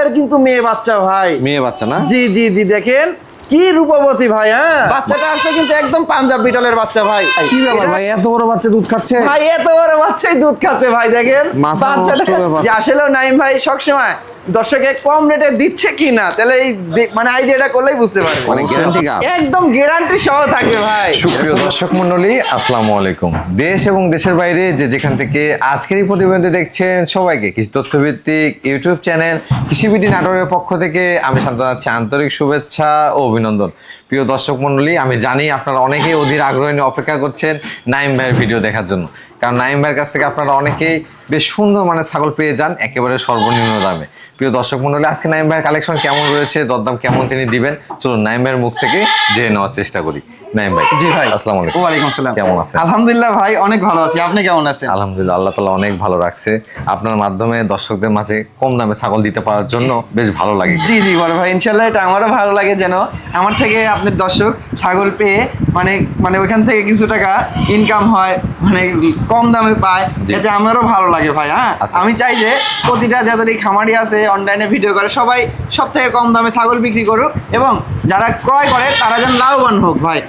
ভাইয়ের কিন্তু মেয়ে বাচ্চা ভাই। মেয়ে বাচ্চা না? জি জি জি, দেখেন কি রূপবতী ভাই। হ্যাঁ, বাচ্চাটা আসছে কিন্তু একদম পাঞ্জাব বিটলের বাচ্চা ভাই। কি ব্যাপার ভাই, এত বড় বাচ্চা দুধ খাচ্ছে? ভাই এত বড় বাচ্চাই দুধ খাচ্ছে ভাই, দেখেন বাচ্চাটা যে আসলে নাইম ভাই সবসময় দর্শকে কম রেটে দিচ্ছে কিনা, তাহলে এই মানে আইডিয়াটা করলেই বুঝতে পারবে। মানে গ্যারান্টি কার্ড একদম গ্যারান্টি সহ থাকবে ভাই। সুপ্রিয় দর্শক মণ্ডলী, আসসালামু আলাইকুম। দেশ এবং দেশের বাইরে যে যেখান থেকে আজকের এই প্রতিবেদন দেখছেন, সবাইকে কৃষি তথ্যভিত্তিক ইউটিউব চ্যানেল কৃষিবিডি নাটোরের পক্ষ থেকে আমি শান্তনু জানাচ্ছি আন্তরিক শুভেচ্ছা ও অভিনন্দন। প্রিয় দর্শক মণ্ডলী, আমি জানি আপনারা অনেকেই অধীর আগ্রহ নিয়ে অপেক্ষা করছেন নাইম ভাইয়ের ভিডিও দেখার জন্য, কারণ নাইম ভাইয়ের কাছ থেকে আপনারা অনেকেই বেশ সুন্দর মানে ছাগল পেয়ে যান একেবারে সর্বনিম্ন দামে। প্রিয় দর্শক মণ্ডলী, আজকে নাইম ভাইয়ের কালেকশন কেমন রয়েছে, দরদাম কেমন তিনি দিবেন, চলুন নাইম ভাইয়ের মুখ থেকে জেনে নেওয়ার চেষ্টা করি। নাইম ভাই। জি ভাই, আসসালামু আলাইকুম। ওয়ালাইকুম আসসালাম। কেমন আছেন? আলহামদুলিল্লাহ ভাই, অনেক ভালো আছি। আপনি কেমন আছেন? আলহামদুলিল্লাহ, আল্লাহ তাআলা অনেক ভালো রাখছে। আপনার মাধ্যমে দর্শকদের মাঝে কম দামে ছাগল দিতে পারার জন্য বেশ ভালো লাগে। জি জি বড় ভাই, ইনশাল্লাহ এটা আমারও ভালো লাগে, যেন আমার থেকে আপনার দর্শক ছাগল পেয়ে মানে মানে ওইখান থেকে কিছু টাকা ইনকাম হয়, মানে কম দামে পায়, যাতে আমারও ভালো লাগে ভাই। হ্যাঁ, আমি চাই যে প্রতিটা যতটি খামারি আছে অনলাইনে ভিডিও করে সবাই সব থেকে কম দামে ছাগল বিক্রি করুক, এবং যারা ক্রয় করে তারা যেন লাভবান হোক ভাই।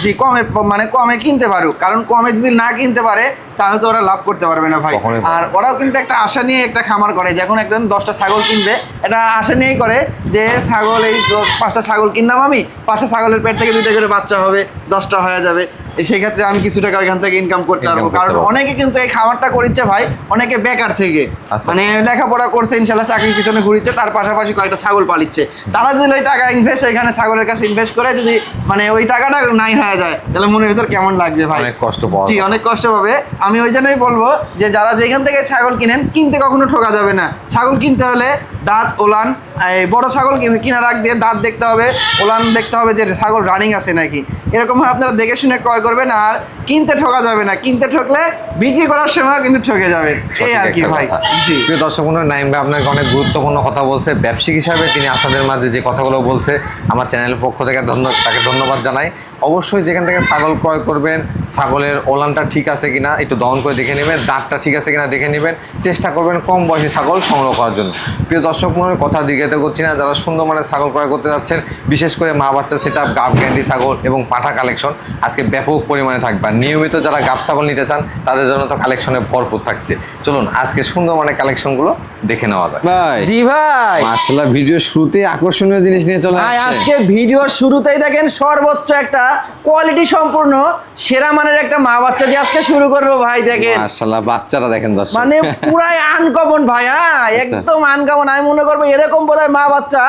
জি, কমে মানে কমে কিনতে পারুক, কারণ কমে যদি না কিনতে পারে তাহলে তো ওরা লাভ করতে পারবে না ভাই। আর ওরাও কিন্তু একটা আশা নিয়ে একটা খামার করে, যখন একজন 10টা ছাগল কিনবে এটা আশা নিয়েই করে যে ছাগল এই 5টা ছাগল কিনলাম, আমি 5টা ছাগলের পেট থেকে 2টা করে বাচ্চা হবে, 10টা হয়ে যাবে, সেই ক্ষেত্রে আমি কিছু টাকা ওইখান থেকে ইনকাম করতে পারবো। কারণ অনেকে কিন্তু এই খামারটা করিচ্ছে ভাই, অনেকে বেকার থেকে মানে লেখাপড়া করছে, ইনশাল্লাহ চাকরির পিছনে ঘুরিচ্ছে, তার পাশাপাশি কয়েকটা ছাগল পালিচ্ছে। তারা যদি ওই টাকা ইনভেস্ট এখানে ছাগলের কাছে ইনভেস্ট করে যদি মানে ওই টাকাটা নাই হয়ে যায়, তাহলে মনের ভিতর কেমন লাগবে ভাই? অনেক কষ্ট পাবে। জি, অনেক কষ্ট পাবে। আমি ওই জন্যই বলবো যে যারা যেখান থেকে ছাগল কিনেন, কিনতে কখনো ঠকা যাবে না। ছাগল কিনতে হলে দাঁত ওলান, এই বড় ছাগল কেনার আগ দিয়ে দাঁত দেখতে হবে, ওলান দেখতে হবে যে ছাগল রানিং আছে নাকি, এরকমভাবে আপনারা দেখে শুনে ক্রয় করবেন। আর কিনতে ঠকা যাবে না, কিনতে ঠকলে বিক্রি করার সময় কিন্তু ঠকে যাবে, এই আর কি ভাই। জি, প্রিয় দর্শক বন্ধুরা, নাইম ভাই আপনাকে অনেক গুরুত্বপূর্ণ কথা বলছে। ব্যবসায়িক হিসাবে তিনি আপনাদের মাঝে যে কথাগুলো বলছে, আমার চ্যানেলের পক্ষ থেকে তাকে ধন্যবাদ জানাই। অবশ্যই যেখান থেকে ছাগল ক্রয় করবেন, ছাগলের ওলানটা ঠিক আছে কিনা একটু দহন করে দেখে নেবেন, দাঁতটা ঠিক আছে কিনা দেখে নেবেন, চেষ্টা করবেন কম বয়সী ছাগল সংগ্রহ করার জন্য। প্রিয় দর্শক মণ্ডলীর কথা দীর্ঘায়িত করছি না, যারা সুন্দর মানের ছাগল ক্রয় করতে যাচ্ছেন, বিশেষ করে মা বাচ্চা সেট আপ, গাব গ্যান্ডি ছাগল এবং পাঠা কালেকশন আজকে ব্যাপক পরিমাণে থাকবে। আর নিয়মিত যারা গাব ছাগল নিতে চান তাদের জন্য তো কালেকশনে ভরপুর থাকছে। চলুন আজকে সুন্দর মানের কালেকশনগুলো দেখে নেওয়া যায় ভাই। জি ভাই, মাশাআল্লাহ, ভিডিও শুরুতে আকর্ষণীয় জিনিস নিয়ে চলে আসছে। আজকে ভিডিওর শুরুতেই দেখেন সর্বোচ্চ একটা কোয়ালিটি সম্পূর্ণ সেরা মানের একটা মা বাচ্চা দিয়ে আজকে শুরু করবো ভাই। দেখেন মাশাআল্লাহ, বাচ্চারা দেখেন দর্শক, মানে পুরাই আনকমন ভাই। হ্যাঁ, একদম আনকমন। আমি মনে করবো এরকম বোধহয় মা বাচ্চা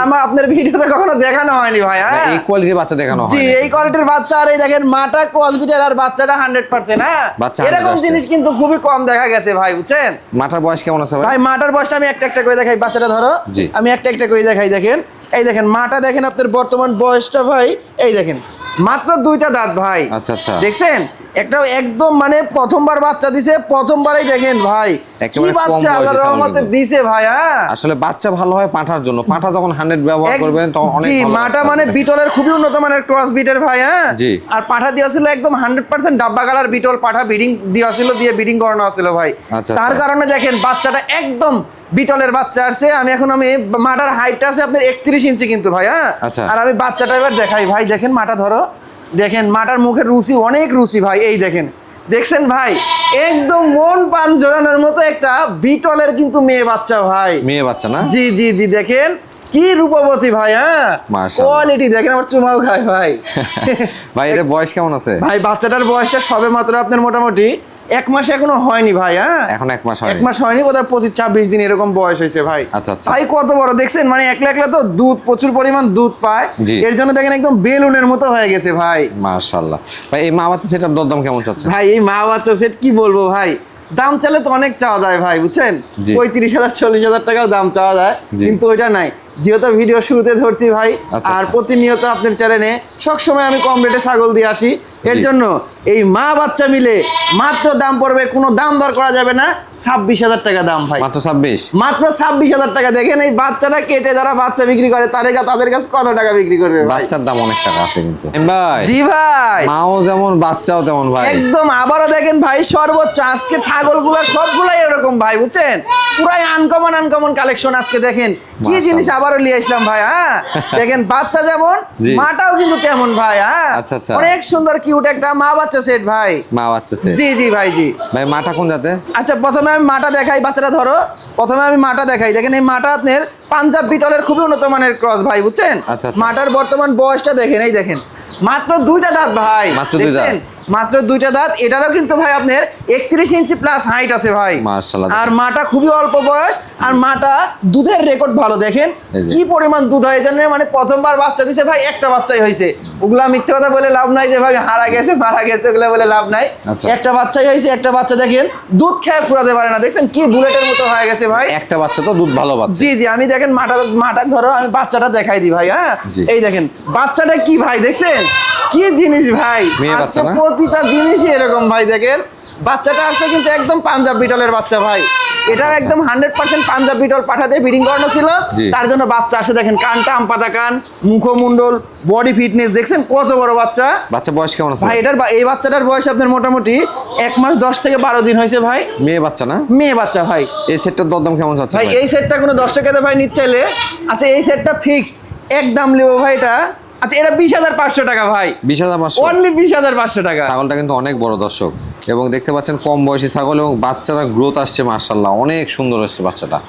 আমার আপনার ভিডিওতে কখনো দেখানো হয়নি ভাই। হ্যাঁ, এই কোয়ালিটির বাচ্চা দেখানো হয়। জি, এই কোয়ালিটির বাচ্চা। আর এই দেখেন মাটা কোয়ালিটির আর বাচ্চাটা 100%। হ্যাঁ, এরকম জিনিস কিন্তু খুবই কম দেখা গেছে ভাই, বুঝছেন? মাটার বয়স কেমন আছে ভাই? মাটার বয়সটা আমি একটা একটা করে দেখাই। বাচ্চাটা ধরো, আমি একটা একটা করে দেখাই। দেখেন, এই দেখেন মাটা দেখেন, আপনার বর্তমান বয়সটা ভাই এই দেখেন মাত্র 2টা দাঁত ভাই। আচ্ছা আচ্ছা, দেখছেন? একটা একদম মানে প্রথমবার বাচ্চা দিছে, প্রথমবারই দেখেন ভাই কি বাচ্চা আল্লাহর রহমতে দিছে ভাই। হ্যাঁ, আসলে বাচ্চা ভালো হয় পাঠার জন্য। পাঠা যখন 100 ব্যবহার করবেন তখন অনেক জি, মাটা মানে বিটলের খুবই উন্নত মানের ক্রস বিটের ভাই। হ্যাঁ, জি। আর পাঠা দেওয়া ছিল একদম 100% ডাব্বা কালার বিটল পাঠা, ব্রিডিং দেওয়া ছিল, দিয়ে ব্রিডিং করানো ছিল ভাই। তার কারণে দেখেন বাচ্চাটা একদম বিটলের বাচ্চা আসছে। আমি মাটার হাইটটা আছে আপনার 31 ইঞ্চি কিন্তু ভাই। হ্যাঁ, আর আমি বাচ্চাটা এবার দেখাই ভাই। দেখেন মাটা ধরো, দেখেন মাটার মুখের রুচি, অনেক রুচি ভাই। এই দেখেন, দেখছেন ভাই, একদম মন পান জোড়ানোর মতো একটা বিটলের কিন্তু মেয়ে বাচ্চা ভাই। মেয়ে বাচ্চা না? জি জি জি, দেখেন কি রূপবতী ভাই। হ্যাঁ, কোয়ালিটি দেখেন, আমার চুমাও খায় ভাই। ভাই এর বয়স কেমন আছে ভাই? বাচ্চাটার বয়সটা সবে মাত্র আপনার মোটামুটি 1 মাস এখনো হয়নি ভাই। হ্যাঁ, এখন 1 মাস হয়নি। 1 মাস হয়নি, বোধহয় 25-26 দিন এরকম বয়স হয়েছে ভাই। আচ্ছা আচ্ছা, ভাই কত বড় দেখছেন, মানে একলা একলা তো দুধ, প্রচুর পরিমাণ দুধ পায়, এর জন্য দেখেন একদম বেলুনের মতো হয়ে গেছে ভাই। মাশাআল্লাহ। ভাই এই মা বাচ্চা সেটার দরদাম কেমন চাচ্ছে? ভাই এই মা বাচ্চা সেট কি বলবো ভাই, দাম চাইলে তো অনেক চাওয়া যায় ভাই, বুঝছেন? 35,000-40,000 টাকাও দাম চাওয়া যায়, কিন্তু ওইটা নাই। যেহেতু ভিডিও শুরুতে ধরছি ভাই, আর প্রতিনিয়ত আপনার চ্যানেলে সবসময় আমি কম রেটে ছাগল দিয়ে আসি, এর জন্য এই মা বাচ্চা মিলে মাত্র দাম পড়বে, কোনো দাম দর করা যাবে না, 26,000 টাকা দাম ভাই। মাত্র 26? মাত্র 26,000 টাকা। দেখেন এই বাচ্চাটা কেটে যারা বাচ্চা বিক্রি করে তাদের কাছে কত টাকা বিক্রি করবে ভাই? বাচ্চার দাম অনেক টাকা আছে কিন্তু ভাই। জি ভাই, মাও যেমন বাচ্চাও তেমন ভাই। একদম। আবারও দেখেন ভাই, সর্বোচ্চ আজকে ছাগলগুলো সবগুলাই এরকম ভাই, বুঝছেন? পুরাই আনকমন কালেকশন আজকে দেখেন কি মাশাআল্লাহ। জিনিস আবারও নিয়ে আসলাম ভাই। হ্যাঁ দেখেন বাচ্চা যেমন জি। মাটাও কিন্তু তেমন ভাই। হ্যাঁ আচ্ছা, আচ্ছা। অনেক সুন্দর কিউট একটা মা বাচ্চা সেট ভাই। মা বাচ্চা সে জি জি ভাই, জি। ভাই মাটা কোন জাতে? আচ্ছা প্রথমে আমি মাটা দেখাই, বাচ্চাটা ধরো। প্রথমে আমি মাটা দেখাই, দেখেন এই মাটা আপনার পাঞ্জাব বিটলের খুবই উন্নত মানের ক্রস ভাই, বুঝছেন? আচ্ছা, আচ্ছা। মাটার বর্তমান বয়সটা দেখেন, এই দেখেন মাত্র 2টা দাঁত ভাই। মাত্র 2 দাঁত? দেখছেন? মাত্র 2টা দাঁত। এটারও কিন্তু ভাই আপনার 31 ইঞ্চি প্লাস হাইট আছে ভাই। মাশাআল্লাহ। আর মাটা খুবই অল্প বয়স, আর মাটা দুধের রেকর্ড ভালো। দেখেন এই যে। কি পরিমাণ দুধ হয়, জন্য মানে প্রথমবার বাচ্চা দিছে ভাই, একটা বাচ্চাই হয়েছে। ওগুলা মিথ্যে কথা বলে লাভ নাই যে ভাই হারা গেছে মারা গেছে, ওগুলা বলে লাভ নাই। আচ্ছা। একটা বাচ্চাই হয়েছে, একটা বাচ্চা দেখেন দুধ খেয়ে ফুরাতে পারে না। দেখছেন কি বুলেটের মতো হয়ে গেছে ভাই। একটা বাচ্চা তো দুধ ভালো পাচ্ছে। জি জি, আমি দেখেন মাটা ধরো, আমি বাচ্চাটা দেখাই দিই ভাই। হ্যাঁ জি। এই দেখেন বাচ্চাটা কি ভাই, দেখছেন কি জিনিস ভাই। মেয়ে আজকে বাচ্চা না? প্রতিটা জিনিসই এরকম ভাই। দেখেন বাচ্চাটা আসছে কিন্তু একদম পাঞ্জাব বিটলের বাচ্চা ভাই। এটা একদম 100% পাঞ্জাব বিটল পাঠাতে ব্রিডিং করানো ছিল, জি। তার জন্য বাচ্চা আসে। দেখেন কানটা আমপাতা কান, মুখমণ্ডল, বডি ফিটনেস দেখছেন কত বড় বাচ্চা। বাচ্চা বয়স কেমন আছে ভাই এই বাচ্চাটার বয়স আপনার মোটামুটি 1 মাস 10 থেকে 12 দিন হয়েছে ভাই। মেয়ে বাচ্চা না? মেয়ে বাচ্চা ভাই। এই সেটটার দরদাম কেমন যাচ্ছে ভাই ভাই? এই সেটটা কোনো দর্শকের ভাই নিতে চাইলে, আচ্ছা এই সেটটা ফিক্সড একদম নেবো ভাই এটা। আচ্ছা এটা 20,500 টাকা ভাই। 20,500? অনলি 20,500 টাকা। ছাগলটা কিন্তু অনেক বড় দর্শক, এবং দেখতে পাচ্ছেন কম বয়সী ছাগল, এবং বাচ্চারা গ্রোথ আসছে মাশাআল্লাহ, অনেক সুন্দর আসছে বাচ্চাটা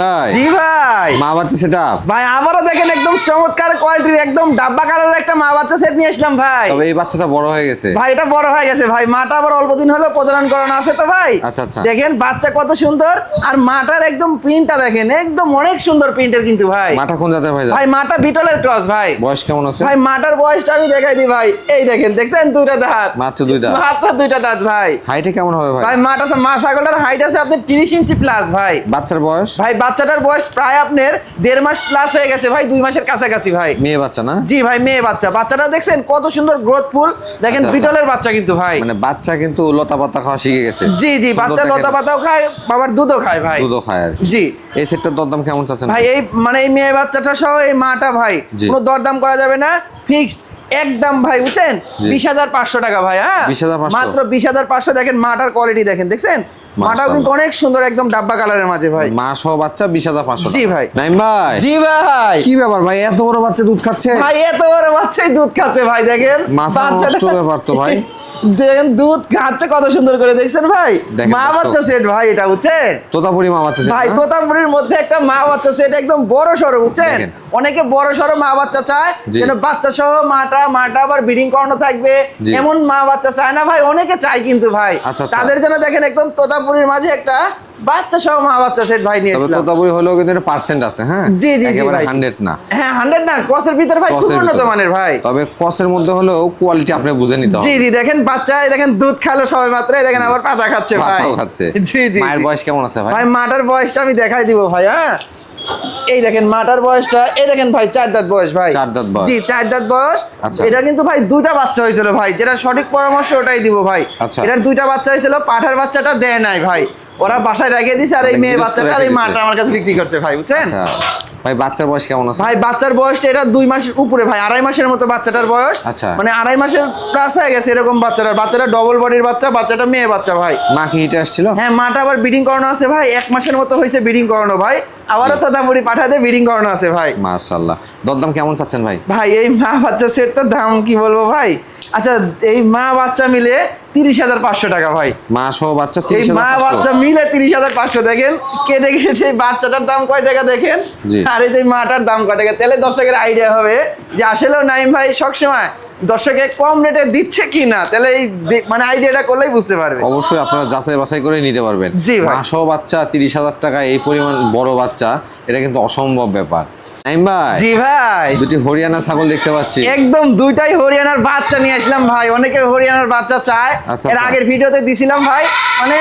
ভাই। জি ভাই। মা বাচ্চা সেটা ভাই আবারও দেখেন একদম চমৎকার কোয়ালিটির একদম ডাব্বা কালারের একটা মা বাচ্চা সেট নিয়ে আসলাম ভাই। তবে এই বাচ্চাটা বড় হয়ে গেছে ভাই এটা বড় হয়ে গেছে ভাই, মাটা আবার অল্প দিন হলো প্রজনন করানো আছে তো ভাই। আচ্ছা, আচ্ছা। দেখেন বাচ্চা কত সুন্দর, আর মাটার একদম প্রিন্টটা দেখেন, একদম অনেক সুন্দর প্রিন্টের কিন্তু ভাই। মাটা কোন জাতের ভাই? ভাই মাটা বিটলের ক্রস ভাই। বয়স কেমন আছে ভাই মাটার বয়সটা আমি দেখাই দিই ভাই, এই দেখেন দেখছেন 2টা দাঁত। মাত্র 2 দাঁত? মাত্র 2টা দাঁত ভাই। হাইটে কেমন হবে ভাই? ভাই মা ছাগলটার হাইট আছে আপনার 30 ইঞ্চি প্লাস ভাই। বাচ্চার বয়স? ভাই বাচ্চাটার বয়স প্রায় আপনার 1.5 মাস প্লাস হয়ে গেছে ভাই, 2 মাসের কাছাকাছি ভাই। মেয়ে বাচ্চা না? জি ভাই মেয়ে বাচ্চা। বাচ্চাটা দেখছেন কত সুন্দর গ্রোথফুল, দেখেন আচ্ছা, আচ্ছা। বিটলের বাচ্চা কিন্তু ভাই। মানে বাচ্চা কিন্তু লতা পাতা খাওয়া শিখে গেছে। জি জি, সুন্দর বাচ্চা দেখেন। লতা পাতাও খায়, বাবার দুধও খায় ভাই। দুধও খায় আর কি। জি এই সেটটার দরদাম কেমন চাচ্ছেন ভাই, এই মানে এই মেয়ে বাচ্চাটা সহ এই মাটা ভাই জি। কোনো দরদাম করা যাবে না, ফিক্সড একদম ভাই, বুঝছেন? জি। 20,500 টাকা ভাই। হ্যাঁ 20,500? মাত্র 20,500। দেখেন মাটার কোয়ালিটি দেখেন, দেখছেন মাটাও মাশাআল্লাহ। কিন্তু অনেক সুন্দর, একদম ডাব্বা কালারের মাঝে ভাই। মা সহ বাচ্চা 20,500? জি ভাই। নাইম ভাই, জি ভাই। কি ব্যাপার ভাই, এত বড় বাচ্চা দুধ খাচ্ছে? ভাই এত বড় বাচ্চাই দুধ খাচ্ছে ভাই, দেখেন মাথা নষ্ট ব্যাপার তো ভাই। দেখেন দুধ খাচ্ছে কত সুন্দর করে, দেখছেন ভাই। দেখেন মা দর্শক। বাচ্চা সেট ভাই, এটা বুঝছেন? তোতাপুরি মা বাচ্চা set ভাই না? তোতাপুরির মধ্যে একটা মা বাচ্চা সেট, একদম বড় সড়ো, বুঝছেন? দেখেন। অনেকে বড় সড়ো মা বাচ্চা চায়, জি। যেন বাচ্চা সহ মাটা আবার ব্রিডিং করানো থাকবে, জি। এমন মা বাচ্চা চায় না ভাই, অনেকে চায় কিন্তু ভাই। আচ্ছা, আচ্ছা। তাদের জন্য দেখেন একদম তোতাপুরির মাঝে একটা বাচ্চা সহ মা বাচ্চা সেট ভাই তবে নিয়েছিলাম। তোতাপুরি হলেও কিন্তু এটা পার্সেন্ট আছে, হ্যাঁ? জি জি জি একেবারে ভাই। 100 না। হ্যাঁ 100 না, ক্রসের ভিতর ভাই খুব ক্রসের উন্নত ভিতরে। মানের ভাই। তবে ক্রসের মধ্যে হলেও কোয়ালিটি আপনি বুঝে নিতে জি হবে। জি, দেখেন বাচ্চা, এই দেখেন দুধ খালো সবাই মাত্র, এই দেখেন আবার পাতা খাচ্ছে ভাই। পাতাও খাচ্ছে। জি জি। মায়ের বয়স কেমন আছে ভাই? ভাই মাটার বয়সটা আমি দেখাই দিব ভাই। হ্যাঁ এই দেখেন মাটার বয়সটা, এই দেখেন ভাই 4 দাঁত বয়স ভাই। 4 দাঁত বয়স? জি 4 দাঁত বয়স। আচ্ছা। এটা কিন্তু ভাই 2টা বাচ্চা হয়েছিল ভাই, যেটা সঠিক পরামর্শ ওটাই দিব ভাই। আচ্ছা। এটার 2টা বাচ্চা হয়েছিল, পাঠার বাচ্চাটা দেয় নাই ভাই, ওরা বাসায় রেখে দিছে, আর এই মানে মেয়ে গৃহস্থ বাচ্চাটা আর রেখে এই দিছে। মাটা আমার কাছে বিক্রি করছে ভাই, বুঝছেন? আচ্ছা ভাই, বাচ্চার বয়স কেমন আছে? ভাই বাচ্চার বয়সটা এটা 2 মাসের উপরে ভাই, 2.5 মাসের মতো বাচ্চাটার বয়স। আচ্ছা। মানে 2.5 মাসের প্লাস হয়ে গেছে এরকম বাচ্চাটা ডবল বডির বাচ্চা, বাচ্চাটা মেয়ে বাচ্চা ভাই। মা কি হিটে আসছিল? হ্যাঁ মাটা আবার ব্রিডিং করানো আছে ভাই, 1 মাসের মতো হয়েছে ব্রিডিং করানো ভাই, আবারও তোতাপুরি পাঠাতে ব্রিডিং করানো আছে ভাই। মাশাআল্লাহ। দরদাম কেমন চাচ্ছেন ভাই? ভাই এই মা বাচ্চা সেটটার দাম কি বলবো ভাই, আচ্ছা এই মা বাচ্চা মিলে 30,500 টাকা ভাই। মা সহ বাচ্চা এই মা 30,500? বাচ্চা মিলে 30,500। দেখেন কেটে কেটে এই বাচ্চাটার দাম কয় টাকা দেখেন, জি। আর এই যে মাটার দাম কয় টাকা, তাহলে দর্শকের আইডিয়া হবে যে আসলেও নাইম ভাই সবসময় দর্শকে কম রেটে দিচ্ছে কি না, তাহলে এই মানে আইডিয়াটা করলেই বুঝতে পারবে। অবশ্যই আপনারা যাচাই বাছাই করে নিতে পারবেন। জি ভাই। মা সহ বাচ্চা 30,000 টাকা, এই পরিমাণ বড় বাচ্চা, এটা কিন্তু অসম্ভব ব্যাপার। নাইম ভাই, জি ভাই, দুটি হরিয়ানা ছাগল দেখতে পাচ্ছি। একদম দুইটাই হরিয়ানার বাচ্চা নিয়ে আসলাম ভাই। অনেকে হরিয়ানার বাচ্চা চায়, আচ্ছা, এর আচ্ছা। আগের ভিডিওতে দিছিলাম ভাই। মানে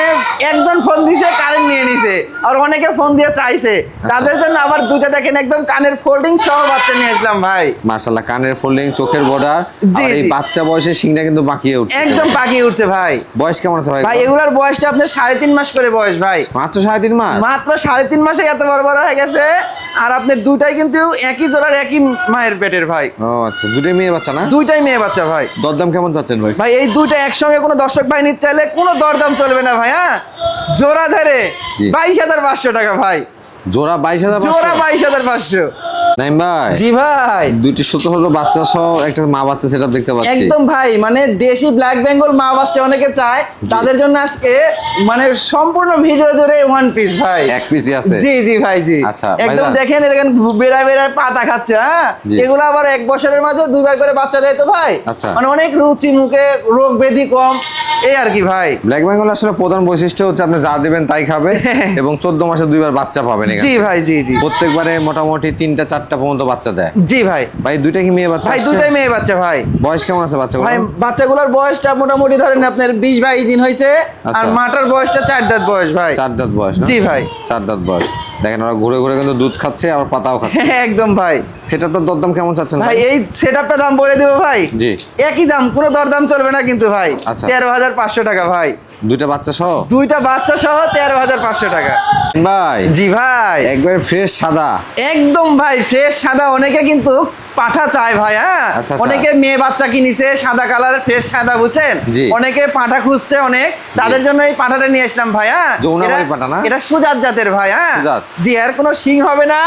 একজন ফোন দিছে, কারেন্ট নিয়ে নিছে, আর অনেকে ফোন দিয়ে চাইছে, তাদের জন্য আবার দুইটা দেখেন একদম কানের ফোল্ডিং সহ বাচ্চা নিয়ে আসলাম ভাই। মাশাআল্লাহ, কানের ফোল্ডিং, চোখের বর্ডার, জি, আর এই জি। বাচ্চা বয়সে শিংটা কিন্তু বাকিয়ে উঠছে। একদম পাকিয়ে উঠছে ভাই। বয়স কেমন আছে ভাই? ভাই এগুলার বয়সটা আপনার 3.5 মাস করে বয়স ভাই। মাত্র 3.5 মাস। মাত্র 3.5 মাসে এত বড় বড় হয়ে গেছে। আর আপনার দুইটাই কিন্তু একই জোড়ার একই মায়ের পেটের ভাই। ও আচ্ছা, দুটোই মেয়ে বাচ্চা না? দুইটাই মেয়ে বাচ্চা ভাই। দরদাম কেমন চাচ্ছেন ভাই? ভাই এই দুইটা একসঙ্গে কোনো দর্শক ভাই নিতে চাইলে কোনো দরদাম চলবে না ভাই। হ্যাঁ, জোড়া ধরে জি। 22,500 টাকা ভাই। জোড়া 22,500? জোড়া 22,500। নাইম ভাই, জি ভাই, দুটি ছোট হলো বাচ্চা সহ একটা মা বাচ্চা সেটআপ দেখতে পাচ্ছি। একদম ভাই, মানে দেশি ব্ল্যাক বেঙ্গল মা বাচ্চা অনেকে চায়, তাদের জন্য আজকে মানে সম্পূর্ণ ভিডিও জুড়ে ওয়ান পিস ভাই। এক পিসই আছে? জি জি ভাই, জি। আচ্ছা, একদম ভাইজান। দেখেন দেখেন বেড়ায় বেড়ায় পাতা খাচ্ছে। হ্যাঁ, জি। এগুলো আবার 1 বছরের মাঝে 2বার করে বাচ্চা দেয় তো ভাই। আচ্ছা। মানে অনেক রুচি মুখে, রোগ ব্যাধি কম, এই আর কি ভাই। ব্ল্যাক বেঙ্গল আসলে প্রধান বৈশিষ্ট্য হচ্ছে আপনি যা দিবেন তাই খাবে এবং 14 মাসে 2বার বাচ্চা পাবেন এখানে। জি ভাই, জি জি। প্রত্যেকবারে মোটামুটি 3টা 4টা পর্যন্ত বাচ্চা দেয়। জি ভাই। ভাই দুইটা কি মেয়ে বাচ্চা ভাই আসছে? দুইটাই মেয়ে বাচ্চা ভাই। বয়স কেমন আছে বাচ্চাগুলো? ভাই বাচ্চাগুলোর বয়সটা মোটামুটি ধরেন আপনার 20-22 দিন হয়েছে। আর আচ্ছা। মাটার বয়সটা 4 দাঁত বয়স ভাই। 4 দাঁত বয়স না? জি ভাই। 4 দাঁত বয়স। দেখেন ওরা ঘুরে ঘুরে কিন্তু দুধ খাচ্ছে আবার পাতাও খাচ্ছে। একদম ভাই। সেটআপটার দরদাম কেমন চাচ্ছেন ভাই এই সেটআপটা দাম বলে দেবো ভাই। জি। একই দাম, কোনো দরদাম চলবে না কিন্তু ভাই। আচ্ছা। 13,500 টাকা ভাই। দুইটা বাচ্চা সহ? দুইটা বাচ্চা সহ 13,500 টাকা। ভাই জি ভাই, একবার ফ্রেশ সাদা। একদম ভাই ফ্রেশ সাদা। অনেকে কিন্তু পাঠা চায় ভাই। হ্যাঁ, আচ্ছা, আচ্ছা। অনেকে মেয়ে বাচ্চা কিনেছে সাদা কালার ফ্রেশ সাদা, বুঝছেন? জি। অনেকে পাঠা খুঁজছে অনেক, তাদের জন্য এই পাঠাটা নিয়ে আসলাম ভাই। হ্যাঁ, যৌনাবাড়ি এটা- পাঠা না? এটা সুজাত জাতের ভাই। হ্যাঁ, সুজাত। জি, এর কোনো শিং হবে না,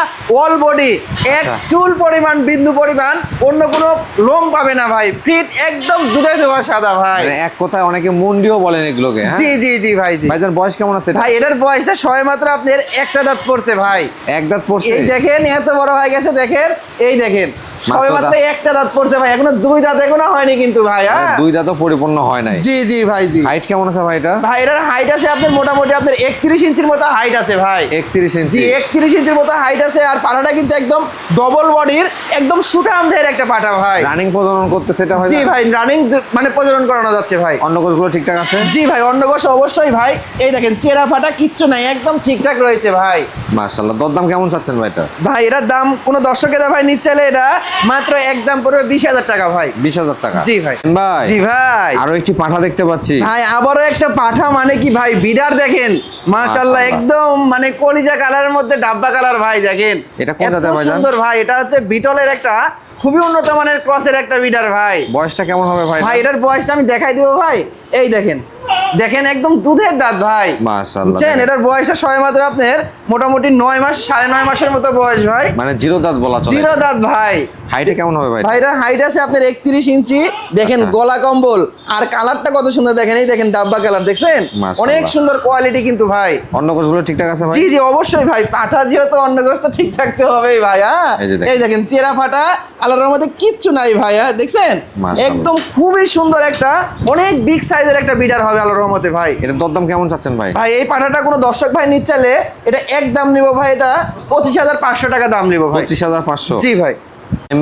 অল বডি, এক আচ্ছা। চুল পরিমাণ, বিন্দু পরিমাণ অন্য কোনো লোম পাবে না ভাই। ফিট একদম দুধে দেওয়া সাদা ভাই। মানে এক কথায় অনেকে মুন্ডিও বলেন এগুলোকে। হ্যাঁ জি জি জি ভাই, জি। ভাইজান বয়স কেমন আছে এটা? ভাই এটার বয়সটা সবে মাত্র আপনার একটা দাঁত পড়ছে ভাই। এক দাঁত পড়ছে? এই দেখেন এত বড় হয়ে গেছে, দেখেন, এই দেখেন সবে মাত্র দাঁত। একটা দাঁত পড়ছে ভাই, এখনো 2 দাঁত এখনো হয়নি কিন্তু ভাই। মানে হ্যাঁ, দুই দাঁতও পরিপূর্ণ হয় নাই। জি জি ভাই, জি। হাইট কেমন আছে ভাই এটা? ভাই এটার হাইট আছে আপনার মোটামুটি আপনার 31 ইঞ্চির মতো হাইট আছে ভাই। 31 জি, ইঞ্চি? 31 ইঞ্চির মতো হাইট আছে। আর পাঠাটা কিন্তু একদম ডবল বডির, একদম সুঠাম দেহের একটা পাঠা ভাই। রানিং প্রজনন করতে সেটা হয়? জি ভাই, রানিং মানে প্রজনন করানো যাচ্ছে ভাই। অন্য কোষগুলো ঠিকঠাক আছে? জি ভাই, অন্নকোষ অবশ্যই ভাই। এই দেখেন চেরা ফাটা কিচ্ছু নাই, একদম ঠিকঠাক রয়েছে ভাই। মাশাআল্লাহ, দরদাম কেমন চাচ্ছেন ভাই এটা? ভাই এটার দাম কোনো দর্শকের ভাই নিচ্ছে চাইলে এটা মাত্র একদম পড়বে 20,000 টাকা ভাই। 20,000 টাকা? জি ভাই। ভাই জি ভাই। আরো একটি পাঠা দেখতে পাচ্ছি। ভাই আবারও একটা পাঠা, মানে কি ভাই বিডার দেখেন, মাশাআল্লাহ, মাশাআল্লাহ। একদম মানে কলিজা কালারের মধ্যে ডাব্বা কালার ভাই। দেখেন এটা কোন এত জাতের ভাইজান? সুন্দর ভাই। এটা হচ্ছে বিটলের একটা খুবই উন্নত মানের ক্রসের একটা বিডার ভাই। বয়সটা কেমন হবে ভাই? ভাই এটার বয়সটা আমি দেখাই দিব ভাই। এই দেখেন, দেখেন একদম দুধের দাঁত ভাই। মাশাআল্লাহ, বুঝছেন? দেখেন। এটার বয়সটা সবে মাত্র আপনার মোটামুটি 9 মাস, 9.5 মাসের মতো বয়স ভাই। মানে জিরো দাঁত বলা চলে। 0 দাঁত ভাই। হাইটে কেমন হবে ভাই? ভাইটার হাইট আছে আপনার 31 ইঞ্চি। দেখেন আচ্ছা। গলা কম্বল, আর কালারটা কত সুন্দর দেখেন। এই দেখেন ডাব্বা কালার, দেখছেন? মাশাআল্লাহ। অনেক সুন্দর কোয়ালিটি কিন্তু ভাই। অন্য কোষগুলো ঠিকঠাক আছে ভাই? জি জি অবশ্যই ভাই, পাঠা যেহেতু অন্য গোস্ত ঠিক থাকতে হবেই ভাই। হ্যাঁ, এই যে দেখেন। এই দেখেন চেরা ফাটা, কালারের মধ্যে কিচ্ছু নাই ভাই। হ্যাঁ, দেখছেন? মাশাআল্লাহ। একদম খুবই সুন্দর একটা, অনেক বিগ সাইজের একটা বিডার হবে আল্লাহর রহমতে ভাই। এটা দরদাম কেমন চাচ্ছেন ভাই? ভাই এই পাঠাটা কোনো দর্শক ভাই নিচ্ছে চাইলে এটা এক দাম নিব ভাই, এটা 25,500 টাকা দাম নিব ভাই। 25,500? জি ভাই।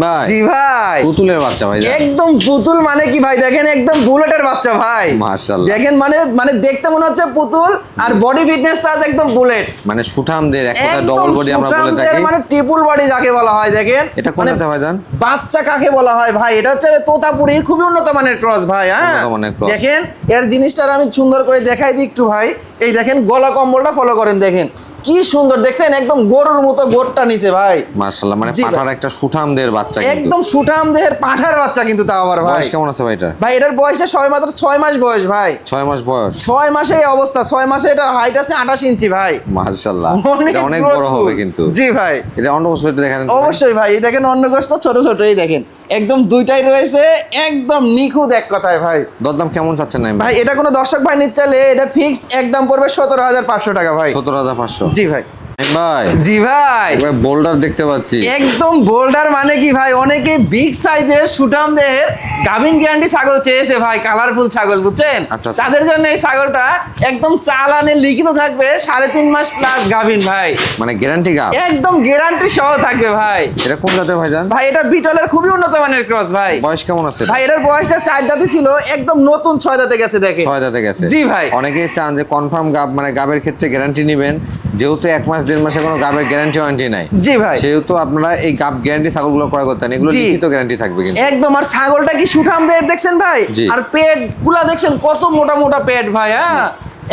ভাই জি ভাই, পুতুলের বাচ্চা ভাই? একদম পুতুল, মানে কি ভাই দেখেন একদম বুলেটের বাচ্চা ভাই। মাশাআল্লাহ। দেখেন মানে মানে দেখতে মনে হচ্ছে পুতুল, আর বডি ফিটনেসটা একদম বুলেট। মানে সুঠামদের এক কথা একদম ডবল বডি আমরা বলে সুঠামদের, থাকি। মানে ট্রিপল বডি যাকে বলা হয়। দেখেন এটা কোন মানে জাতের ভাইজান? বাচ্চা কাকে বলা হয় ভাই? এটা হচ্ছে তোতাপুরি, খুবই উন্নত মানের ক্রস ভাই। হ্যাঁ, উন্নত মানের cross। দেখেন এর জিনিসটা আমি সুন্দর করে দেখাই দিই একটু ভাই। এই দেখেন গলা কম্বলটা ফলো করেন, দেখেন কি সুন্দর, দেখছেন একদম গরুর মতো গোটটা নিছে ভাই। মাশাআল্লাহ, মানে জি ভাই। পাঠার একটা সুঠামদের বাচ্চা কিন্তু। একদম সুঠাম দেহের পাঠার বাচ্চা কিন্তু, তাও আবার ভাই। বয়স কেমন আছে ভাই এটা? ভাই এটার বয়সে সবে মাত্র 6 মাস বয়স ভাই। 6 মাস বয়স? 6 মাসে এই অবস্থা। 6 মাসে এটার হাইট আছে 28 ইঞ্চি ভাই। মাশাআল্লাহ, এটা অনেক বড় হবে কিন্তু। জি ভাই, এটা অন্য কোষগুলো একটু দেখা দেন তো ভাই। অবশ্যই ভাই। এই দেখেন অন্য গোস্ত ছোট ছোট, এই দেখেন একদম দুইটাই রয়েছে, একদম নিখুঁত এক কথায় ভাই। দরদাম কেমন চাচ্ছেন না ভাই এটা কোনো দর্শক ভাই নিতে চাইলে এটা ফিক্সড একদম পড়বে 17,500 টাকা ভাই। 17,500? জি ভাই। ভাই জি ভাই, এবার বোল্ডার দেখতে পাচ্ছি। একদম বোল্ডার মানে কি ভাই, অনেকে বিগ সাইজের সুঠাম দেহের গাভিন গ্যারান্টি ছাগল চেয়েছে ভাই, কালারফুল ছাগল বুঝছেন। আচ্ছা, আচ্ছা। তাদের জন্য এই ছাগলটা একদম চালানে লিখিত থাকবে 3.5 মাস প্লাস গাভিন ভাই, মানে গ্যারান্টি গাব। একদম গ্যারান্টি সহ থাকবে ভাই। এটা কোন জাতের ভাইজান? ভাই এটা বিটলের খুবই উন্নত মানের ক্রস ভাই। বয়স কেমন আছে? ভাই এটার বয়সটা 4 দাঁতে ছিল, একদম নতুন 6 দাঁতে গেছে দেখে। 6 দাঁতে গেছে। জি ভাই। অনেকেই চান যে কনফার্ম গাব মানে গাবের ক্ষেত্রে গ্যারান্টি নেবেন, যেহেতু 1 মাস 1.5 মাসে কোনো গাবের গ্যারান্টি ওয়ারেন্টি নাই। জি ভাই। সেহেতু আপনারা এই গাব গ্যারান্টি ছাগলগুলো ক্রয় করতেন, এগুলো জি। লিখিত গ্যারান্টি থাকবে কিন্তু। একদম। আর ছাগলটা কি সুঠাম দেহের দেখছেন ভাই, জি। আর পেট গুলা দেখছেন কত মোটা মোটা পেট ভাই। হ্যাঁ,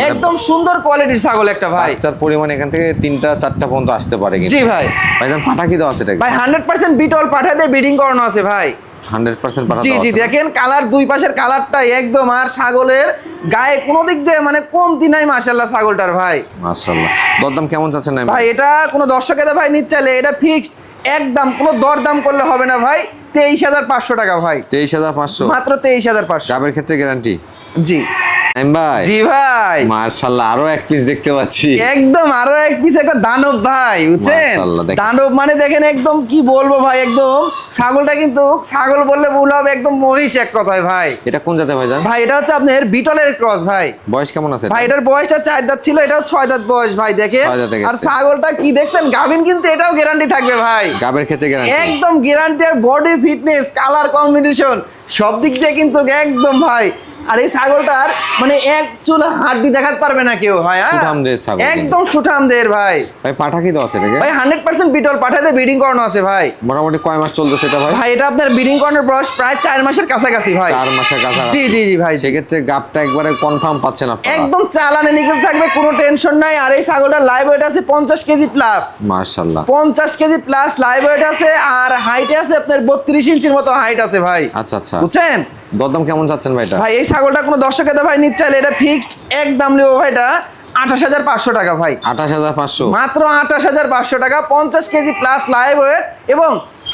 একদম সুন্দর কোয়ালিটির ছাগল একটা ভাই। বাচ্চার পরিমাণ এখান থেকে 3টা 4টা পর্যন্ত আসতে পারে কিন্তু। জি ভাই। ভাইজান পাঠা কি দেওয়া আছে এটা? ভাই 100% বিটল পাঠা দিয়ে ব্রিডিং করানো আছে ভাই। 100% পাঠা জি দেওয়া জি, আছে। দেখেন কালার, দুই পাশের কালারটা একদম, আর ছাগলের গায়ে কোনো দিক দিয়ে মানে কমতি নাই মাশাআল্লাহ ছাগলটার ভাই। মাশাআল্লাহ। দরদাম কেমন চাচ্ছেন নাইম? ভাই এটা কোনো দর্শকের ভাই নিতে চাইলে এটা ফিক্সড একদম, কোনো দরদাম করলে হবে না ভাই, 23,500 টাকা ভাই, 23,500 মাত্র 23,500। গাবের ক্ষেত্রে গ্যারান্টি। জি নাইম ভাই। জি ভাই, মাশাআল্লাহ, আরো এক পিস দেখতে পাচ্ছি। একদম আরো এক পিস একটা দানব ভাই বুঝছেন। মাশাআল্লাহ, দেখেন। দানব মানে দেখেন একদম কি বলবো ভাই, একদম ছাগলটা কিন্তু ছাগল বললে ভুল হবে, একদম মহিষ এক কথায় ভাই। এটা কোন জাতের ভাইজান? ভাই এটা হচ্ছে আপনার বিটলের ক্রস ভাই। বয়স কেমন আছে? ভাই এটার বয়সটা 4 দাঁত ছিল, এটাও 6 দাঁত বয়স ভাই দেখেন। 6 দাঁতে গেছে। আর ছাগলটা কি দেখছেন গাভিন, কিন্তু এটাও গ্যারান্টি থাকবে ভাই, গাবের ক্ষেত্রে গ্যারান্টি। একদম গ্যারান্টি। আর বডি ফিটনেস, কালার কম্বিনেশন সব দিক দিয়ে কিন্তু একদম ভাই। আর এই ছাগলটার মানে এক চুল হাড্ডি দেখাতে পারবে না কেউ ভাই। হ্যাঁ? সুঠাম দেহের ছাগল। একদম সুঠাম দেহের ভাই। ভাই পাঠা কি দেওয়া আছে এটাকে? ভাই 100% বিটল পাঠাতে ব্রিডিং করানো আছে ভাই। মোটামুটি কয় মাস চলতেছে এটা ভাই? ভাই এটা আপনার ব্রিডিং করানোর বয়স প্রায় 4 মাসের কাছাকাছি ভাই। 4 মাসের কাছাকাছি। জি জি জি ভাই। সেক্ষেত্রে গাবটা একবারে কনফার্ম পাচ্ছেন আপনারা। একদম চালানে লিখিত থাকবে, কোনো টেনশন নাই। আর এই ছাগলটার লাইভ ওয়েট আছে 50 কেজি প্লাস। মাশাআল্লাহ। 50 কেজি প্লাস লাইভ ওয়েট আছে, আর হাইটে আছে আপনার 32 ইঞ্চির মতো হাইট আছে ভাই। আচ্ছা আচ্ছা। বুঝছেন দরদাম কেমন চাচ্ছেন ভাই এটা? ভাই এই ছাগলটা কোনো দর্শকের ভাই নিতে চাইলে এটা ফিক্সড একদম নেবো ভাই, এটা 28,500 টাকা ভাই, 28,500 মাত্র 28,500 টাকা। 50 কেজি প্লাস লাইভ ওয়েট এবং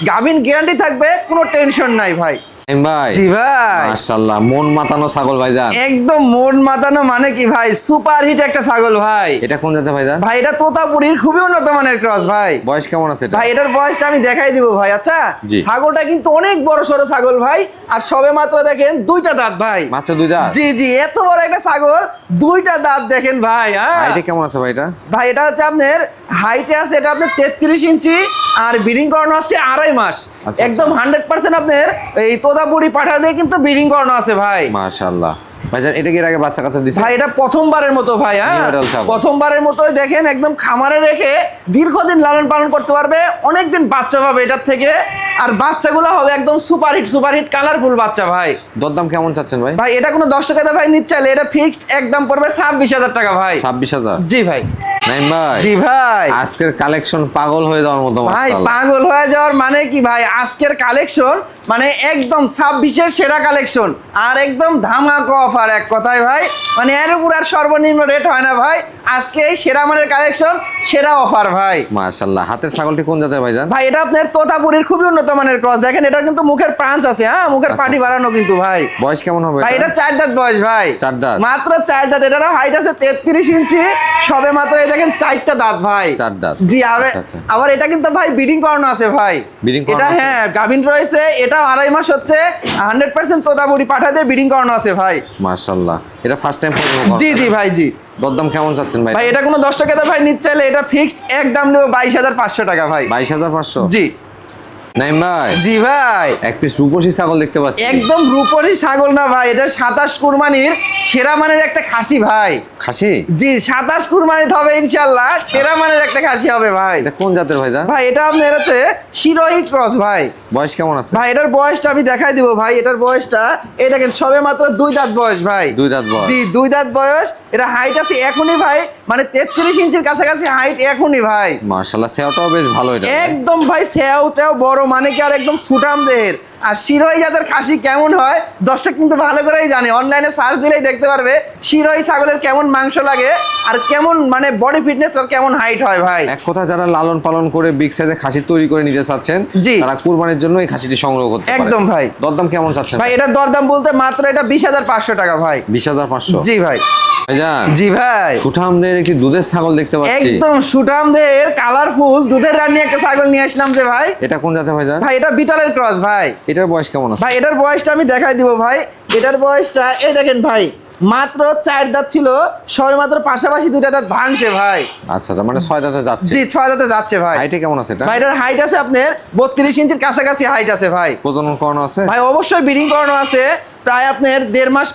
গাভিন গ্যারান্টি থাকবে, কোনো টেনশন নাই ভাই। নাইম ভাই। জি ভাই, মাশাআল্লাহ, মন মাতানো ছাগল ভাইজান। একদম মন মাতানো মানে কি ভাই, সুপার হিট একটা ছাগল ভাই। এটা কোন জাতের ভাইজান? ভাই এটা তোতাপুরীর খুবই উন্নত মানের ক্রস ভাই। বয়স কেমন আছে এটা? ভাই এটার বয়সটা আমি দেখাই দিব ভাই। আচ্ছা, জি। ছাগলটা কিন্তু অনেক বড় সড়ো ছাগল ভাই, আর সবে মাত্র দেখেন 2টা দাঁত ভাই। মাত্র 2 দাঁত? জি জি, এত বড় একটা ছাগল, 2টা দাঁত দেখেন ভাই। হ্যাঁ এটা কেমন আছে ভাই এটা? ভাই এটা হচ্ছে আপনার হাইটে আছে, এটা আপনার 33 ইঞ্চি, আর ব্রিডিং করানো আছে 2.5 মাস। আচ্ছা, একদম 100% আপনার এই তোতাপুরি পাঠা দিয়ে কিন্তু ব্রিডিং করানো আছে ভাই। মাশাআল্লাহ। ভাইজান এটা কি এর আগে বাচ্চা কাচ্চা দিছে? ভাই এটা প্রথমবারের মতো ভাই। হ্যাঁ, New adult ছাগল। প্রথমবারের মতো দেখেন, একদম খামারে রেখে দীর্ঘদিন লালন পালন করতে পারবে, অনেকদিন বাচ্চা পাবে এটার থেকে। আর বাচ্চাগুলো হবে একদম সুপার হিট কালারফুল বাচ্চা ভাই। দরদাম কেমন চাচ্ছেন ভাই? ভাই এটা কোনো দর্শকের ভাই নিতে চাইলে এটা ফিক্সড একদম পড়বে 26,000 টাকা ভাই। 26,000? জি ভাই। নাইম ভাই। জি ভাই। আজকের কালেকশন পাগল হয়ে যাওয়ার মতো। ভাই মাশাআল্লাহ। পাগল হয়ে যাওয়ার মানে কি ভাই, আজকের কালেকশন মানে একদম 26-এর সেরা কালেকশন, আর একদম ধামাকা অফার এক কথায় ভাই। মানে এর উপর আর সর্বনিম্ন রেট হয় না ভাই, আজকে এই সেরা মানের কালেকশন, সেরা অফার ভাই। মাশাআল্লাহ। হাতের ছাগলটি কোন জাতের ভাইজান? ভাই এটা আপনার তোতাপুরীর খুবই উন্নত মানের ক্রস, দেখেন এটা কিন্তু মুখের প্রাঞ্চ আছে। হ্যাঁ, মুখের আচ্ছা, পাটি আচ্ছা। বাড়ানো কিন্তু ভাই। বয়স কেমন হবে ভাই এটা 4 দাঁত বয়স ভাই। 4 দাঁত? মাত্র 4 দাঁত। এটারও হাইট আছে 33 ইঞ্চি, সবে মাত্র এই দেখেন 4টা দাঁত ভাই। 4 দাঁত? জি। আর আচ্ছা, আচ্ছা। আবার এটা কিন্তু ভাই ব্রিডিং করানো আছে ভাই। Breeding করানো এটা আছে? হ্যাঁ গাভিন রয়েছে, এটা 2.5 মাস হচ্ছে, 100% তোতাপুরি পাঠা দিয়ে ব্রিডিং করানো আছে ভাই। মাশাআল্লাহ। এটা ফার্স্ট টাইম জি জি ভাই। জি দরদাম কেমন চাচ্ছেন ভাই? ভাই এটা কোনো দর্শকের ভাই নিতে চাইলে এটা ফিক্সড একদম নেব 22,500 টাকা ভাই। 22,500? জি নাইম ভাই। জি ভাই। এক পিস রূপসী ছাগল দেখতে পাচ্ছি। একদম রূপসী ছাগল না ভাই, এটা 27 কুরবানির সেরা মানের একটা খাসি ভাই। খাসি? জি 27 কুরবানিতে হবে ইনশাআল্লাহ, সেরা মানের একটা খাসি হবে ভাই। এটা কোন জাতের ভাইজান? ভাই এটা আপনার হচ্ছে শিরোহী ক্রস ভাই। বয়স কেমন আছে? ভাই এটার বয়সটা আমি দেখাই দিব ভাই। এটার বয়সটা এই দেখেন সবে মাত্র 2 দাঁত বয়স ভাই। 2 দাঁত বয়স? জি 2 দাঁত বয়স। এটা হাইট আছে এখনই ভাই, মানে 33 ইঞ্চির কাছাকাছি হাইট এখনই ভাই। মাশাআল্লাহ, সেওটাও বেশ ভালো এটা। একদম ভাই সেওটাও বড় মানে কি, আর একদম সুঠাম দেহের। আর শিরোহী জাতের খাসি কেমন হয় দর্শক কিন্তু ভালো করেই জানে, অনলাইনে সার্চ দিলেই দেখতে পারবে শিরোহী ছাগলের কেমন মাংস লাগে আর কেমন মানে বডি ফিটনেস আর কেমন হাইট হয় ভাই। এক কথা যারা লালন পালন করে বিগ সাইজে খাসি তৈরি করে নিতে চাচ্ছেন জি। তারা কুরবানির জন্য এই খাসিটি সংগ্রহ করতে পারেন। একদম ভাই। দরদাম কেমন চাচ্ছেন ভাই এটার দরদাম বলতে মাত্র এটা 20,500 টাকা ভাই। 20,500? জি ভাই। ভাইজান জি ভাই। সুঠামদের একটি দুধের ছাগল দেখতে পাচ্ছি। একদম সুঠামদের কালারফুল দুধের রানী একটা ছাগল নিয়ে আসলাম যে ভাই। এটা কোন জাতের ভাইজান? ভাই এটা বিটলের ক্রস ভাই। এটার বয়স কেমন আছে? ভাই এটার বয়সটা আমি দেখাই দিব ভাই। এটার বয়সটা এই দেখেন ভাই, মাত্র 4 দাঁত ছিল, সবে মাত্র পাশাপাশি 2টা দাঁত ভাঙছে ভাই। আচ্ছা আচ্ছা, মানে 6 দাঁতে যাচ্ছে। জি 6 দাঁতে যাচ্ছে ভাই। হাইটে কেমন আছে এটা? ভাই এটার হাইট আছে আপনার 32 ইঞ্চির কাছাকাছি হাইট আছে ভাই। প্রজনন করানো আছে? ভাই অবশ্যই ব্রিডিং করানো আছে, প্রায় আপনার 1.5 মাস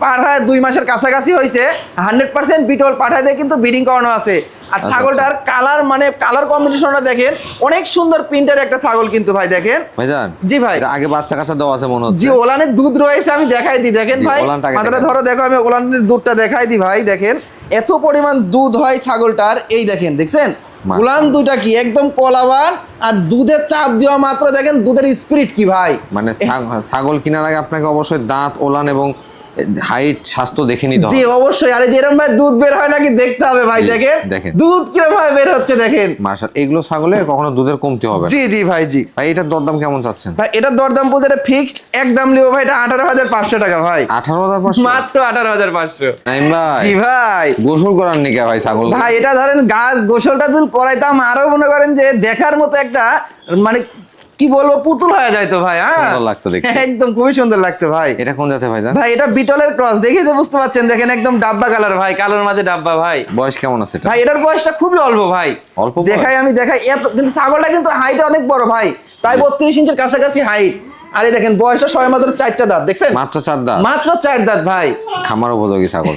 পার হয়, 2 মাসের কাছাকাছি হয়েছে। 100% বিটল পাঠায় দিয়ে কিন্তু ব্রিডিং করানো আছে। আর আচ্ছা, ছাগলটার কালার মানে কালার কম্বিনেশনটা দেখেন, অনেক সুন্দর প্রিন্টের একটা ছাগল কিন্তু ভাই দেখেন। ভাইজান জি ভাই। এটা আগে বাচ্চা কাচ্চা দেওয়া আছে মনে হচ্ছে। জি ওলানের দুধ রয়েছে, আমি দেখাই দিই দেখেন জি, ভাই। ওলানটা আগে মাথাটা দেখান। ধরো দেখো, আমি ওলানের দুধটা দেখাই দিই ভাই দেখেন, এত পরিমাণ দুধ হয় ছাগলটার। এই দেখেন দেখছেন মাশাআল্লাহ। উলান দুইটা কি একদম কলাবান, আর দুধের চাপ দেওয়া মাত্র দেখেন দুধের স্পিরিট কি ভাই। মানে ছাগল কেনার আগে আপনাকে অবশ্যই দাঁত, ওলান এবং হাইট, স্বাস্থ্য দেখে নিতে জি হবে। অবশ্যই। আরে যেরকম ভাই দুধ বের হয় নাকি দেখতে হবে ভাই। জি, দেখেন দেখেন। দুধ কিরকম ভাবে বের হচ্ছে দেখেন। মাশাআল্লাহ, এগুলো ছাগলের কখনো দুধের কমতি হবে না। জি জি ভাই। জি ভাই এটার দরদাম কেমন চাচ্ছেন? ভাই এটার দরদাম বলতে এটা ফিক্সড একদম লিও ভাই, এটা 18,500 টাকা ভাই। 18,500? মাত্র 18,500। নাইম ভাই, জি ভাই। গোসল করার নিকা ভাই ছাগল? ভাই এটা ধরেন গাছ গোসলটা যদি করাইতাম আরো মনে করেন যে দেখার মতো একটা মানে কি বলবো পুতুল হয়ে যায় তো ভাই। হ্যাঁ সুন্দর লাগতো দেখতে। একদম খুবই সুন্দর লাগতো ভাই। এটা কোন জাতের ভাইজান? ভাই এটা বিটলের ক্রস, দেখে তো বুঝতে পারছেন দেখেন একদম ডাব্বা কালার ভাই, কালোর মাঝে ডাব্বা ভাই। বয়স কেমন আছে এটা? ভাই এটার বয়সটা খুবই অল্প ভাই। অল্প বয়স? দেখাই আমি দেখাই এত, কিন্তু ছাগলটা কিন্তু হাইট অনেক বড় ভাই, প্রায় 32 ইঞ্চির কাছাকাছি হাইট। আর এই দেখেন বয়সটা সবে মাত্র 4টা দাঁত, দেখছেন মাত্র 4 দাঁত? মাত্র 4 দাঁত ভাই। খামার উপযোগী ছাগল।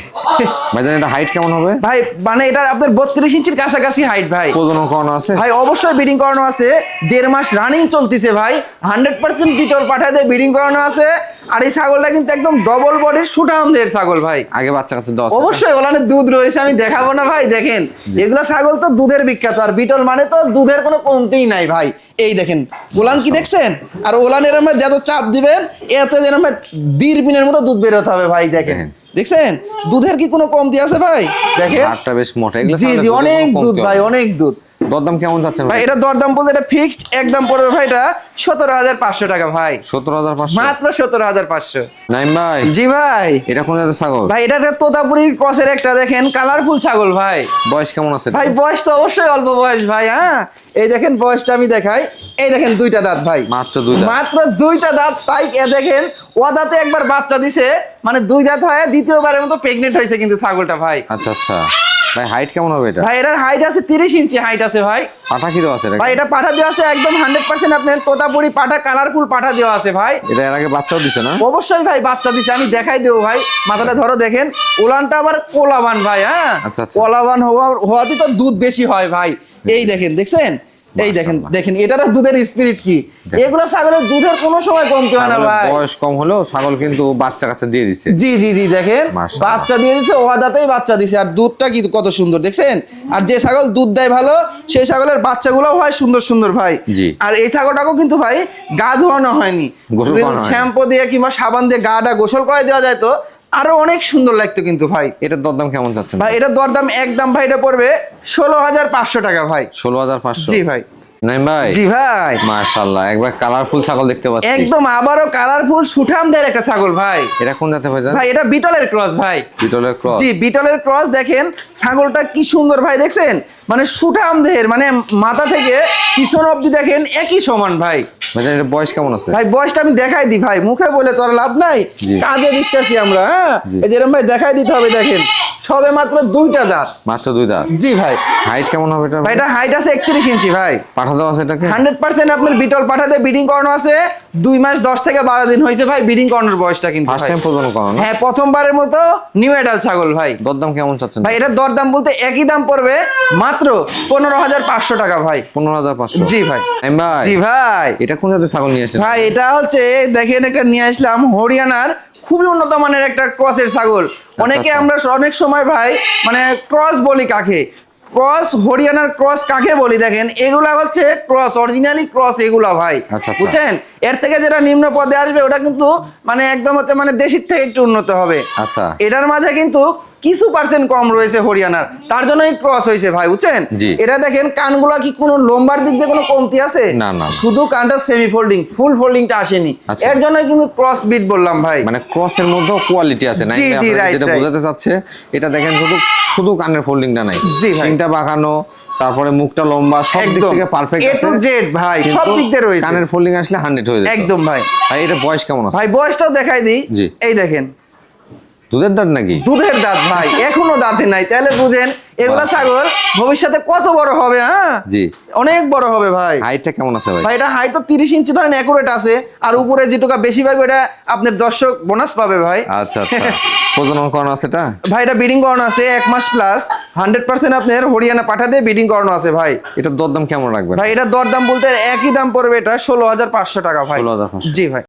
ভাইজান এটা হাইট কেমন হবে? ভাই মানে এটা আপনার 32 ইঞ্চির কাছাকাছি হাইট ভাই। প্রজনন করানো আছে? ভাই অবশ্যই ব্রিডিং করানো আছে, 1.5 মাস রানিং চলতেছে ভাই। 100% বিটল পাঠায় দিয়ে ব্রিডিং করানো আছে। আর এই ছাগলটা কিন্তু একদম ডবল বডির সুঠামদের ছাগল ভাই। আগে বাচ্চা কাচ্চা দেওয়া আছে? অবশ্যই ওলানের দুধ রয়েছে, আমি দেখাবো না ভাই দেখেন। এগুলো ছাগল তো দুধের বিখ্যাত, আর বিটল মানে তো দুধের কোনো কমতিই নাই ভাই। এই দেখেন ওলান কি দেখছেন, আর ওলানের মধ্যে যত চাপ দিবেন এত যেন দীর্ঘদিনের মতো দুধ বেরোতে হবে ভাই। দেখেন দেখছেন দুধের কি কোনো কমতি আছে ভাই? দেখেন হাড়টা বেশ মোটা। এগুলো জি জি অনেক দুধ ভাই, অনেক দুধ। দরদাম কেমন যাচ্ছে ভাই এটা দরদাম বলতে এটা ফিক্সড একদম পড়বে ভাই, এটা 17,500 টাকা ভাই। 17,500? মাত্র 17,500। নাইম ভাই, জি ভাই। এটা কোন জাতের ছাগল? ভাই এটা একটা তোতাপুরির ক্রসের একটা দেখেন কালারফুল ছাগল ভাই। বয়স কেমন আছে? ভাই বয়স তো অবশ্যই অল্প বয়স ভাই। হ্যাঁ এই দেখেন বয়সটা আমি দেখাই, এই দেখেন 2টা দাঁত ভাই। মাত্র 2 দাঁত? মাত্র 2টা দাঁত। তাই এ দেখেন ও দাঁতে একবার বাচ্চা দিছে, মানে 2 দাঁত হয় দ্বিতীয়বারের মতো প্রেগনেন্ট হয়েছে কিন্তু ছাগলটা ভাই। আচ্ছা আচ্ছা। ভাই হাইট কেমন হবে এটা? ভাই এটার হাইট আছে 30 ইঞ্চি হাইট আছে ভাই। পাঠা কি দেওয়া আছে এটা? ভাই এটা পাঠা দেওয়া আছে একদম 100% আপনার তোতাপুরি পাঠা, কালারফুল পাঠা দেওয়া আছে ভাই। এটা এর আগে বাচ্চাও দিছে না? অবশ্যই ভাই বাচ্চা দিছে, আমি দেখাই দেবো ভাই। মাথাটা ধরো দেখেন ওলানটা আবার কোলাবান ভাই। হ্যাঁ আচ্ছা, আচ্ছা। কোলাবান হওয়াতে তো দুধ বেশি হয় ভাই। এই দেখেন দেখছেন, এই দেখেন মাশাআল্লাহ। দেখেন এটার দুধের স্পিরিট কি। এগুলো ছাগলের দুধের কোনো সময় কমতে হয় না ছাগলের ভাই। বয়স কম হলেও ছাগল কিন্তু বাচ্চা কাচ্চা দিয়ে দিচ্ছে। জি জি জি দেখেন মাশাআল্লাহ। বাচ্চা দিয়ে দিচ্ছে, ওয়াদাতেই বাচ্চা দিছে, আর দুধটা কি কত সুন্দর দেখছেন। আর যে ছাগল দুধ দেয় ভালো সেই ছাগলের বাচ্চাগুলোও হয় সুন্দর সুন্দর ভাই। জি। আর এই ছাগলটাকেও কিন্তু ভাই গা ধোয়ানো হয়নি, গোসল করানো হয়নি। শ্যাম্পু দিয়ে কিংবা সাবান দিয়ে গাটা গোসল করাই দেওয়া যায় তো আরো অনেক সুন্দর লাগতো কিন্তু ভাই। এটার দরদাম কেমন চাচ্ছেন? ভাই এটার দরদাম একদম ভাই এটা পড়বে 16,500 টাকা ভাই। 16,500? জি ভাই। নাইম ভাই, জি ভাই। মাশাআল্লাহ, একবার কালারফুল ছাগল দেখতে পাচ্ছি। একদম আবারও কালারফুল সুঠামদের একটা ছাগল ভাই। এটা কোন জাতের ভাইজান? ভাই এটা বিটলের ক্রস ভাই। বিটলের ক্রস? জি বিটলের ক্রস। দেখেন ছাগলটা কি সুন্দর ভাই দেখছেন, মানে সুঠাম দেহের, মানে মাথা থেকে পিছন অবধি দেখেন একই সমান ভাই। ভাইজান এর বয়স কেমন আছে? ভাই বয়সটা আমি দেখাই দিই ভাই, মুখে বলে তো আর লাভ নাই, জি। কাজে বিশ্বাসী আমরা। হ্যাঁ জি। এই যেরকম ভাই দেখাই দিতে হবে। দেখেন সবে মাত্র 2টা দাঁত। মাত্র 2 দাঁত? জি ভাই। হাইট কেমন হবে এটা? ভাই এটা হাইট আছে 31 ইঞ্চি ভাই। পাঠা দেওয়া আছে এটাকে? 100% আপনার বিটল পাঠাতে ব্রিডিং করানো আছে। 2 মাস 10 থেকে 12 দিন হয়েছে ভাই ব্রিডিং করানোর বয়সটা কিন্তু। ফার্স্ট ভাই। টাইম প্রজনন করানো? হ্যাঁ প্রথমবারের মতো নিউ এডাল ছাগল ভাই। দরদাম কেমন চাচ্ছেন? ভাই এটার দরদাম বলতে একই দাম পড়বে মাত্র 15,500 টাকা ভাই। 15,500? জি ভাই। নাইম ভাই, জি ভাই। এটা কোন জাতের ছাগল নিয়ে আসলেন? ভাই এটা হচ্ছে দেখেন একটা নিয়ে আসলাম হরিয়ানার খুবই উন্নত মানের একটা ক্রসের ছাগল। অনেকে আচ্ছা। আমরা অনেক সময় ভাই মানে ক্রস বলি কাকে, ক্রস হরিয়ানার ক্রস কাকে বলি দেখেন, এগুলা হচ্ছে ক্রস, অরিজিনালি ক্রস এগুলা ভাই। আচ্ছা। বুঝছেন, এর থেকে যেটা নিম্ন পদে আসবে ওটা কিন্তু মানে একদম হচ্ছে মানে দেশির থেকে একটু উন্নত হবে। আচ্ছা। এটার মাঝে কিন্তু কিছু পার্সেন্ট কম রয়েছে হরিয়ানার, তার জন্যই ক্রস হয়েছে ভাই, বুঝছেন। জি। এটা দেখেন কানগুলা কি কোনো লম্বার দিক দিয়ে কোনো কমতি আছে? না, না। শুধু কানটা সেমি ফোল্ডিং, ফুল ফোল্ডিংটা আসেনি। আচ্ছা। এর জন্যই কিন্তু ক্রস বিট বললাম ভাই। মানে ক্রসের মধ্যেও কোয়ালিটি আছে না, জি, জি, right, যেটা right. বোঝাতে চাচ্ছে। এটা দেখেন শুধু শুধু কানের ফোল্ডিংটা নাই, জি ভাই। সিংটা বাঁকানো, তারপরে মুখটা লম্বা, সব দিক একদম থেকে পারফেক্ট A আছে। to Z ভাই, কিন্তু সব দিক দিয়ে রয়েছে। কানের ফোল্ডিং আসলে 100 হয়ে যেত। একদম ভাই। ভাই এটা বয়স কেমন আছে? ভাই বয়সটাও দেখাই দিই। জি। এই দেখেন দুধের দাঁত নাকি? দুধের দাঁত ভাই, এখনো দাঁতে নাই, তাহলে বুঝেন এগুলা ছাগল ভবিষ্যতে কত বড় হবে। হ্যাঁ জি। অনেক বড় হবে ভাই। হাইটটা কেমন আছে ভাই? ভাই এটা হাইট তো 30 ইঞ্চি ধরেন অ্যাকুরেট আছে, আর উপরে যেটুকু বেশি পাবে এটা আপনার দর্শক বোনাস পাবে ভাই। আচ্ছা আচ্ছা। প্রজনন করানো আছে এটা? ভাই এটা ব্রিডিং করানো আছে 1 মাস প্লাস, 100% আপনার হরিয়ানা পাঠা দিয়ে ব্রিডিং করানো আছে ভাই। এটার দরদাম কেমন রাখবেন? ভাই এটার দরদাম বলতে একই দাম পড়বে, এটা 16,500 টাকা ভাই। 16,500 জি ভাই।